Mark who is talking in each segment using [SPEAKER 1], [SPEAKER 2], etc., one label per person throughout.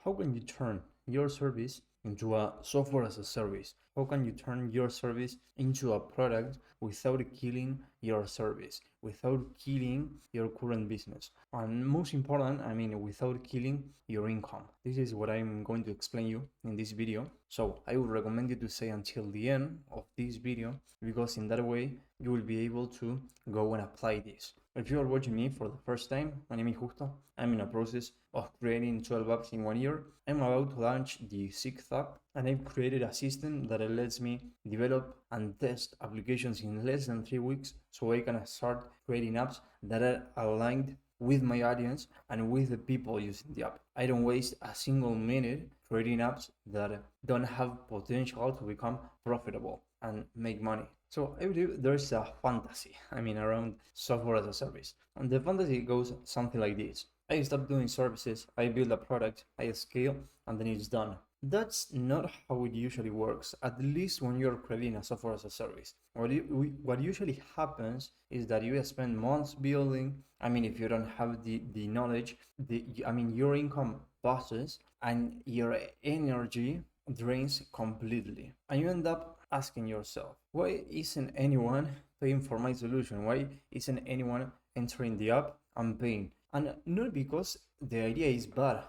[SPEAKER 1] how can you turn your service into a software as a service? How can you turn your service into a product without killing your service, without killing your current business? And most important, without killing your income. This is what I'm going to explain you in this video. So I would recommend you to stay until the end of this video, because in that way you will be able to go and apply this. If you are watching me for the first time, my name is Justo. I'm in a process of creating 12 apps in 1 year. I'm about to launch the 6th app, and I've created a system that lets me develop and test applications in less than 3 weeks, so I can start creating apps that are aligned with my audience and with the people using the app. I don't waste a single minute creating apps that don't have potential to become profitable and make money. So I believe there's a fantasy, around software as a service. And the fantasy goes something like this. I stop doing services, I build a product, I scale, and then it's done. That's not how it usually works, at least when you're creating a software as a service. What usually happens is that you spend months building. If you don't have the knowledge, your income passes and your energy drains completely. And you end up asking yourself, why isn't anyone paying for my solution? Why isn't anyone entering the app and paying? And not because the idea is bad.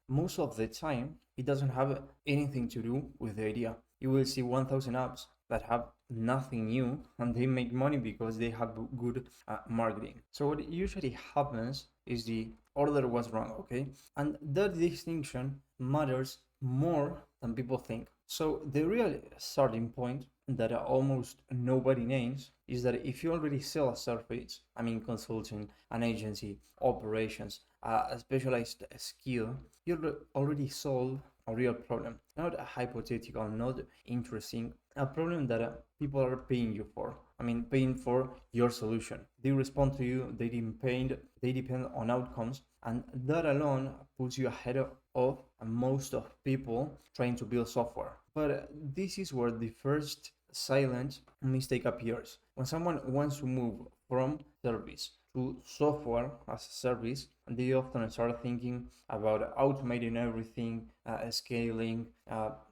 [SPEAKER 1] Most of the time, it doesn't have anything to do with the idea. You will see 1,000 apps that have nothing new, and they make money because they have good marketing. So what usually happens is the order was wrong, okay? And that distinction matters more than people think. So the real starting point that almost nobody names is that if you already sell a service, consulting, an agency, operations, a specialized skill, you already solve a real problem, not a hypothetical, not interesting, a problem that people are paying you for. Paying for your solution. They respond to you, they depend on outcomes, and that alone puts you ahead of most of people trying to build software. But this is where the first silent mistake appears. When someone wants to move from service to software as a service, they often start thinking about automating everything, scaling,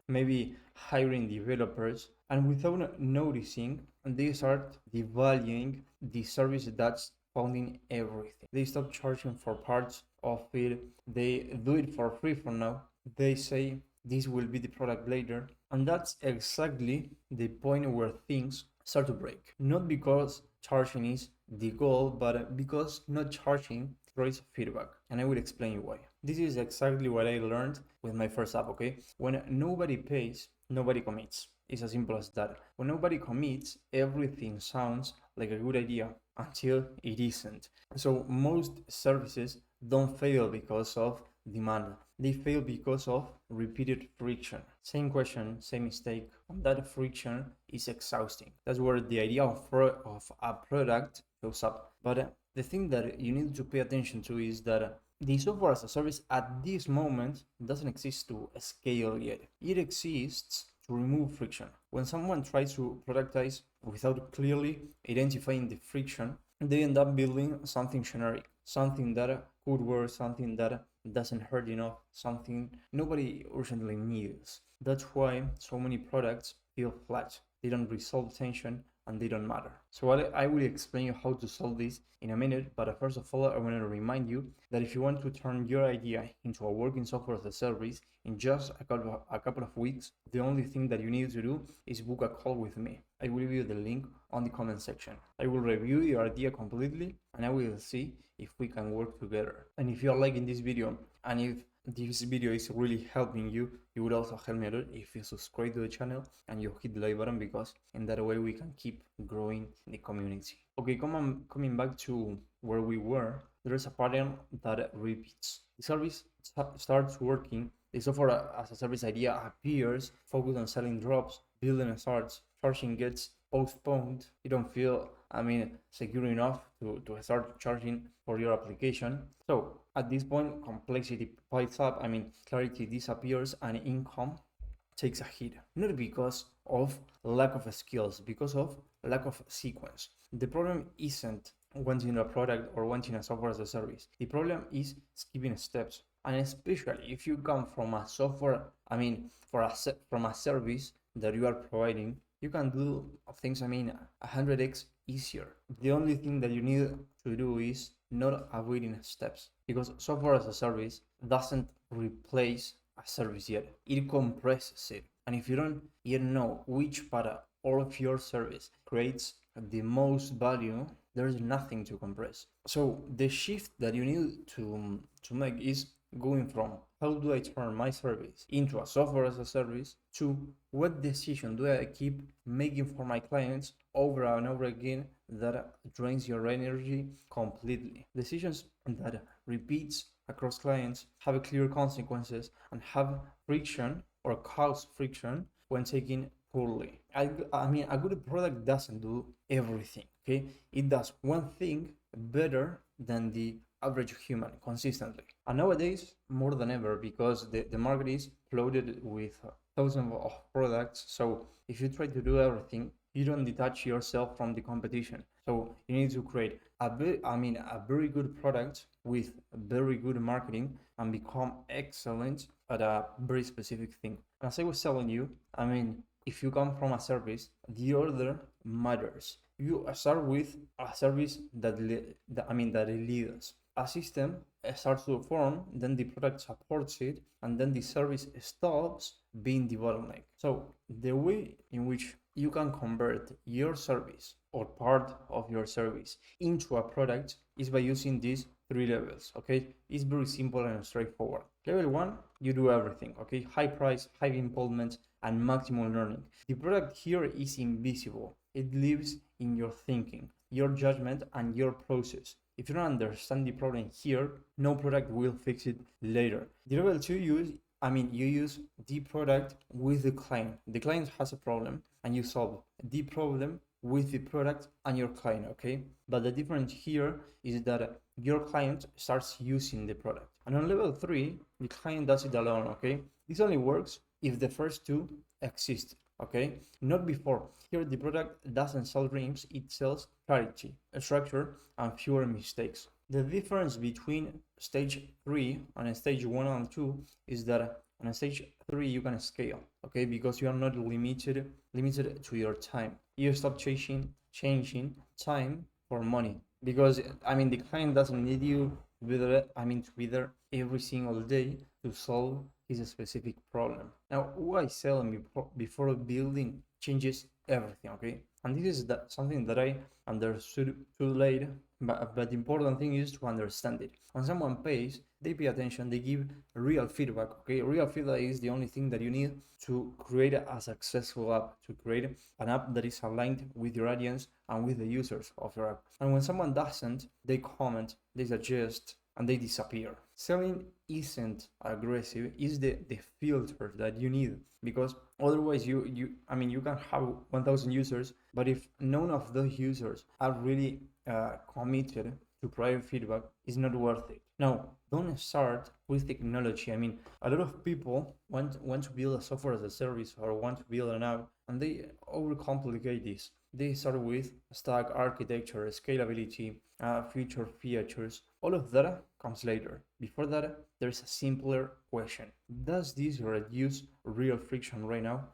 [SPEAKER 1] maybe hiring developers, and without noticing, they start devaluing the service that's founding everything. They stop charging for parts of it. They do it for free for now. They say this will be the product later. And that's exactly the point where things start to break. Not because charging is the goal, but because not charging creates feedback. And I will explain you why. This is exactly what I learned with my first app, okay? When nobody pays, nobody commits. It's as simple as that. When nobody commits, everything sounds like a good idea until it isn't. So most services don't fail because of demand. They fail because of repeated friction. Same question, same mistake. And that friction is exhausting. That's where the idea of a product shows up. But the thing that you need to pay attention to is that the software as a service at this moment doesn't exist to scale yet. It exists to remove friction. When someone tries to productize without clearly identifying the friction, they end up building something generic, something that could work, something that doesn't hurt enough, something nobody urgently needs. That's why so many products feel flat. They don't resolve tension and they don't matter. So I will explain you how to solve this in a minute, but first of all, I want to remind you that if you want to turn your idea into a working software as a service in just a couple of weeks, the only thing that you need to do is book a call with me. I will leave you the link on the comment section. I will review your idea completely and I will see if we can work together. And if you are liking this video and if this video is really helping you, you would also help me a lot if you subscribe to the channel and you hit the like button, because in that way we can keep growing the community. Okay, coming back to where we were, there is a pattern that repeats. The service starts working, the software as a service idea appears, focused on selling drops, building starts, charging gets postponed. You don't feel secure enough to start charging for your application. So at this point, complexity piles up, clarity disappears and income takes a hit. Not because of lack of skills, because of lack of sequence. The problem isn't wanting a product or wanting a software as a service. The problem is skipping steps. And especially if you come from a software, from a service that you are providing, you can do things, 100x easier. The only thing that you need to do is not avoiding steps, because software as a service doesn't replace a service yet. It compresses it. And if you don't yet know which part of your service creates the most value, there's nothing to compress. So the shift that you need to make is going from how do I turn my service into a software as a service to what decision do I keep making for my clients over and over again that drains your energy completely. Decisions that repeats across clients have clear consequences and have friction or cause friction when taken poorly. A good product doesn't do everything, okay? It does one thing better than the average human consistently. And nowadays, more than ever, because the market is flooded with thousands of products. So if you try to do everything, you don't detach yourself from the competition. So you need to create a very good product with very good marketing and become excellent at a very specific thing. As I was telling you, if you come from a service, the order matters. You start with a service that leads. A system starts to form, then the product supports it, and then the service stops being the bottleneck. So the way in which you can convert your service or part of your service into a product is by using these 3 levels, okay? It's very simple and straightforward. Level 1, you do everything, okay? High price, high involvement, and maximum learning. The product here is invisible. It lives in your thinking, your judgment, and your process. If you don't understand the problem here, no product will fix it later. The level 2, you use the product with the client. The client has a problem and you solve the problem with the product and your client, okay? But the difference here is that your client starts using the product. And on level 3, the client does it alone, okay? This only works if the first 2 exist, okay? Not before. Here the product doesn't sell dreams, it sells clarity, structure, and fewer mistakes. The difference between stage 3 and stage 1 and 2 is that on stage 3 you can scale, okay? Because you are not limited to your time. You stop changing time for money, because the client doesn't need you to be there every single day to solve his specific problem. Now, why selling before building changes everything, okay? And this is something that I understood too late, but the important thing is to understand it. When someone pays, they pay attention, they give real feedback, okay? Real feedback is the only thing that you need to create a successful app, to create an app that is aligned with your audience and with the users of your app. And when someone doesn't, they comment, they suggest, and they disappear. Selling isn't aggressive, is the filter that you need, because otherwise you can have 1,000 users, but if none of those users are really committed to private feedback, it's not worth it. Now, don't start with technology. A lot of people want to build a software as a service or want to build an app, and they overcomplicate this. They start with stack architecture, scalability, future features. All of that comes later. Before that, there's a simpler question. Does this reduce real friction right now?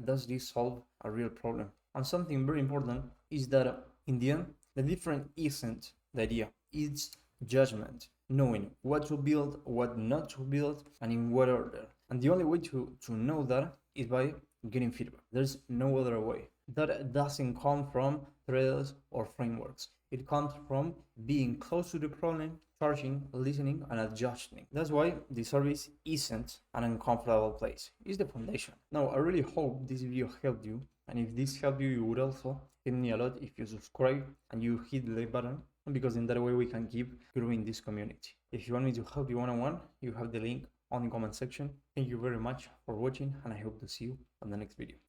[SPEAKER 1] Does this solve a real problem? And something very important is that in the end, the difference isn't the idea, it's judgment, knowing what to build, what not to build, and in what order. And the only way to know that is by getting feedback. There's no other way. That doesn't come from threads or frameworks. It comes from being close to the problem, charging, listening, and adjusting. That's why the service isn't an uncomfortable place. It's the foundation. Now, I really hope this video helped you. And if this helped you, you would also help me a lot if you subscribe and you hit the like button, because in that way we can keep growing this community. If you want me to help you one-on-one, you have the link on the comment section. Thank you very much for watching, and I hope to see you on the next video.